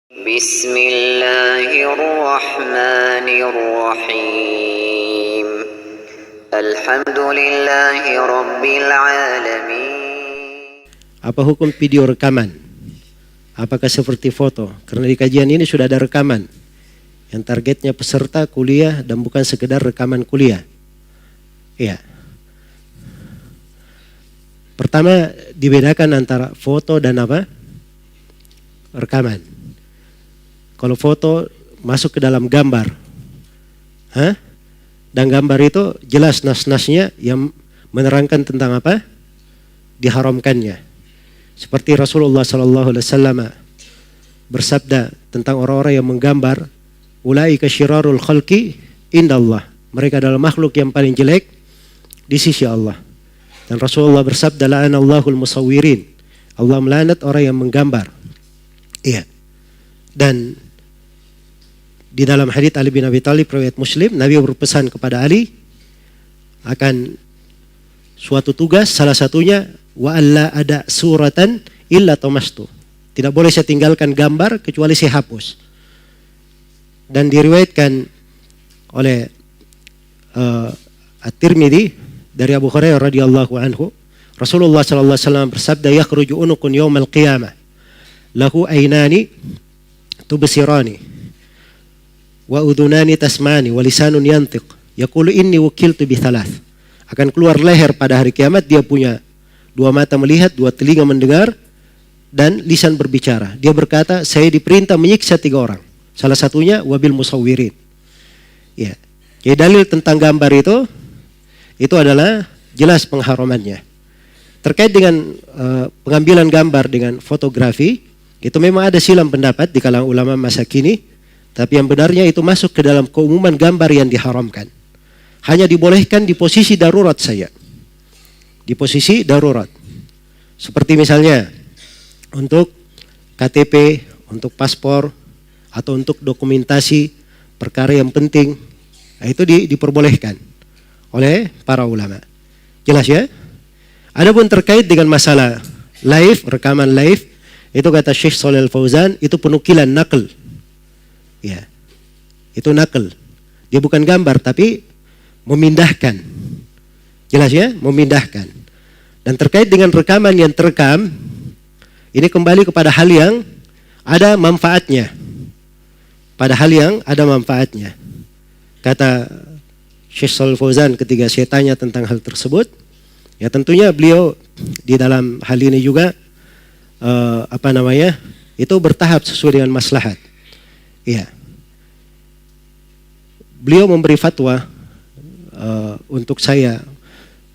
Bismillahirrahmanirrahim. Alhamdulillahi rabbil alamin. Apa hukum video rekaman? Apakah seperti foto? Karena di kajian ini sudah ada rekaman yang targetnya peserta kuliah dan bukan sekedar rekaman kuliah. Iya. Pertama, dibedakan antara foto dan apa? Rekaman. Kalau foto masuk ke dalam gambar, dan gambar itu jelas nas-nasnya yang menerangkan tentang apa? Diharamkannya. Seperti Rasulullah SAW bersabda tentang orang-orang yang menggambar, ulaika syirarul khalqi indallah. Mereka adalah makhluk yang paling jelek di sisi Allah. Dan Rasulullah bersabda, la'anallahul musawwirin. Allah melaknat orang yang menggambar. Iya. Dan di dalam hadits Ali bin Abi Thalib riwayat Muslim, Nabi berpesan kepada Ali akan suatu tugas, salah satunya wa alla ada suratan illa tamastu. Tidak boleh saya tinggalkan gambar kecuali saya hapus. Dan diriwayatkan oleh At-Tirmidzi dari Abu Hurairah radhiyallahu anhu, Rasulullah sallallahu alaihi wasallam bersabda, yakhruju unukun yaumal qiyamah lahu aynani tubsirani wa udhunani tasmani wa lisanun yantiq yaqulu inni wukiltu bi thalath. Akan keluar leher pada hari kiamat, dia punya dua mata melihat, dua telinga mendengar, dan lisan berbicara. Dia berkata, saya diperintah menyiksa 3 orang. Salah satunya wabil musawwirin. Ya. Jadi dalil tentang gambar itu adalah jelas pengharamannya. Terkait dengan pengambilan gambar dengan fotografi, itu memang ada silang pendapat di kalangan ulama masa kini, tapi yang benarnya itu masuk ke dalam keumuman gambar yang diharamkan. Hanya dibolehkan di posisi darurat saja. Di posisi darurat. Seperti misalnya untuk KTP, untuk paspor, atau untuk dokumentasi perkara yang penting, nah itu diperbolehkan oleh para ulama. Jelas ya? Adapun terkait dengan masalah live, rekaman live, itu kata Syekh Shalih Al-Fauzan, itu penukilan nakal. Ya. Itu nakal. Dia bukan gambar tapi memindahkan. Jelas ya? Memindahkan. Dan terkait dengan rekaman yang terekam, ini kembali kepada hal yang ada manfaatnya. Pada hal yang ada manfaatnya. Kata Syekh Shalih Al-Fauzan ketika saya tanya tentang hal tersebut, ya tentunya beliau di dalam hal ini juga itu bertahap sesuai dengan maslahat. Iya. Beliau memberi fatwa untuk saya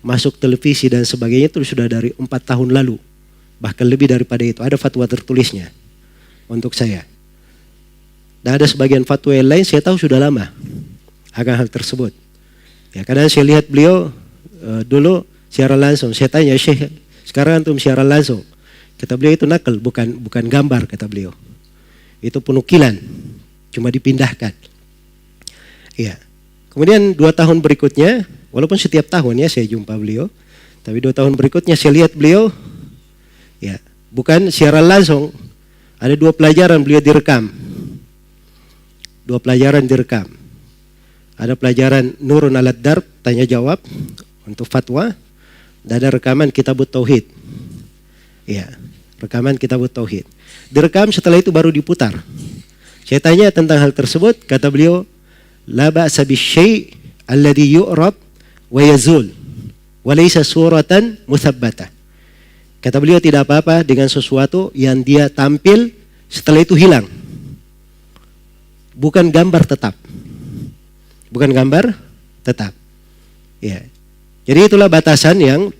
masuk televisi dan sebagainya itu sudah dari 4 tahun lalu, bahkan lebih daripada itu. Ada fatwa tertulisnya untuk saya. Dan ada sebagian fatwa yang lain saya tahu sudah lama akan hal tersebut. Ya, kadang saya lihat beliau dulu siaran langsung. Saya tanya, Syekh, sekarang antum siaran langsung. Kata beliau itu nakal, bukan gambar, kata beliau. Itu penukilan, cuma dipindahkan. Iya. Kemudian 2 tahun berikutnya, walaupun setiap tahun ya saya jumpa beliau, tapi 2 tahun berikutnya saya lihat beliau, ya bukan siaran langsung. Ada 2 pelajaran beliau direkam. 2 pelajaran direkam. Ada pelajaran Nurun Alad Darb, tanya jawab untuk fatwa, dan ada rekaman Kitabut Tauhid. Ya, rekaman Kitabut Tauhid. Direkam, setelah itu baru diputar. Saya tanya tentang hal tersebut, kata beliau, la ba'sa bisyai' alladhi yu'rab wa yazul wa laysa suratan muthabbatah. Kata beliau, tidak apa-apa dengan sesuatu yang dia tampil setelah itu hilang. Bukan gambar tetap. Bukan gambar tetap. Ya. Jadi itulah batasan yang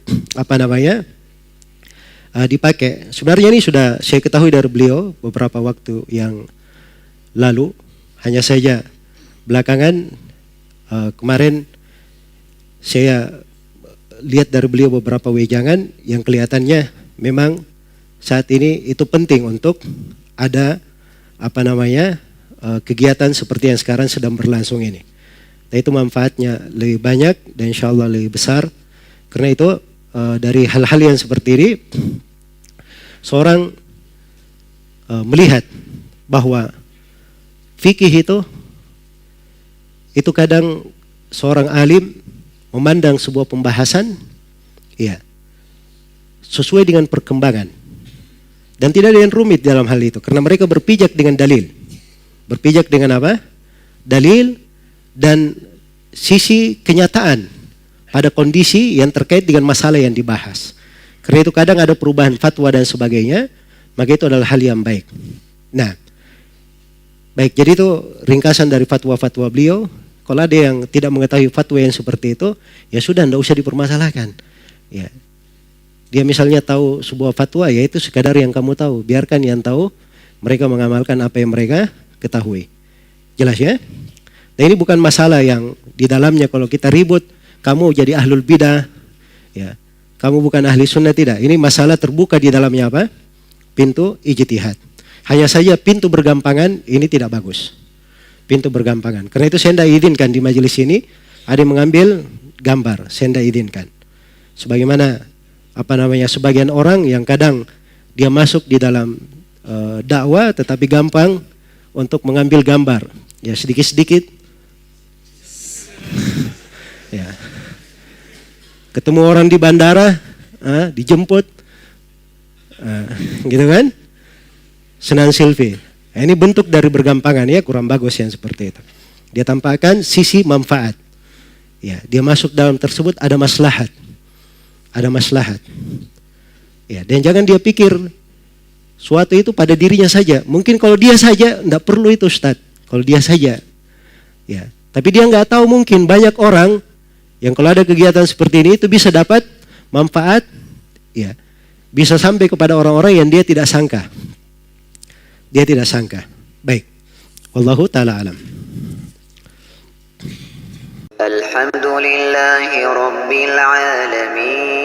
dipakai. Sebenarnya ini sudah saya ketahui dari beliau beberapa waktu yang lalu. Hanya saja belakangan kemarin saya lihat dari beliau beberapa wejangan yang kelihatannya memang saat ini itu penting untuk ada kegiatan seperti yang sekarang sedang berlangsung ini. Dan itu manfaatnya lebih banyak dan insya Allah lebih besar. Karena itu dari hal-hal yang seperti ini, seorang melihat bahwa fikih itu kadang seorang alim memandang sebuah pembahasan ya sesuai dengan perkembangan dan tidak ada yang rumit dalam hal itu karena mereka berpijak dengan dalil. Berpijak dengan apa? Dalil dan sisi kenyataan pada kondisi yang terkait dengan masalah yang dibahas. Karena itu kadang ada perubahan fatwa dan sebagainya, maka itu adalah hal yang baik. Nah, baik, jadi itu ringkasan dari fatwa-fatwa beliau. Kalau ada yang tidak mengetahui fatwa yang seperti itu, ya sudah, tidak usah dipermasalahkan. Ya, dia misalnya tahu sebuah fatwa, ya itu sekadar yang kamu tahu. Biarkan yang tahu, mereka mengamalkan apa yang mereka ketahui. Jelas ya? Nah ini bukan masalah yang di dalamnya kalau kita ribut, kamu jadi ahlul bidah, ya, kamu bukan ahli sunnah, tidak. Ini masalah terbuka di dalamnya apa? Pintu ijtihad. Hanya saja pintu bergampangan ini tidak bagus. Pintu bergampangan. Karena itu saya tidak izinkan di majelis ini ada yang mengambil gambar. Saya tidak izinkan. Sebagaimana sebagian orang yang kadang dia masuk di dalam dakwah tetapi gampang untuk mengambil gambar. Ya sedikit-sedikit. Ya. Ketemu orang di bandara, dijemput, gitu kan? Senang selfie. Nah, ini bentuk dari bergampangan ya, kurang bagus yang seperti itu. Dia tampakkan sisi manfaat. Ya, dia masuk dalam tersebut ada maslahat. Ada maslahat. Ya, dan jangan dia pikir suatu itu pada dirinya saja. Mungkin kalau dia saja tidak perlu itu Ustaz. Kalau dia saja. Ya, tapi dia nggak tahu mungkin banyak orang yang kalau ada kegiatan seperti ini itu bisa dapat manfaat, ya, bisa sampai kepada orang-orang yang dia tidak sangka. Dia tidak sangka. Baik. Wallahu ta'ala alam. Alhamdulillahi rabbil alamin.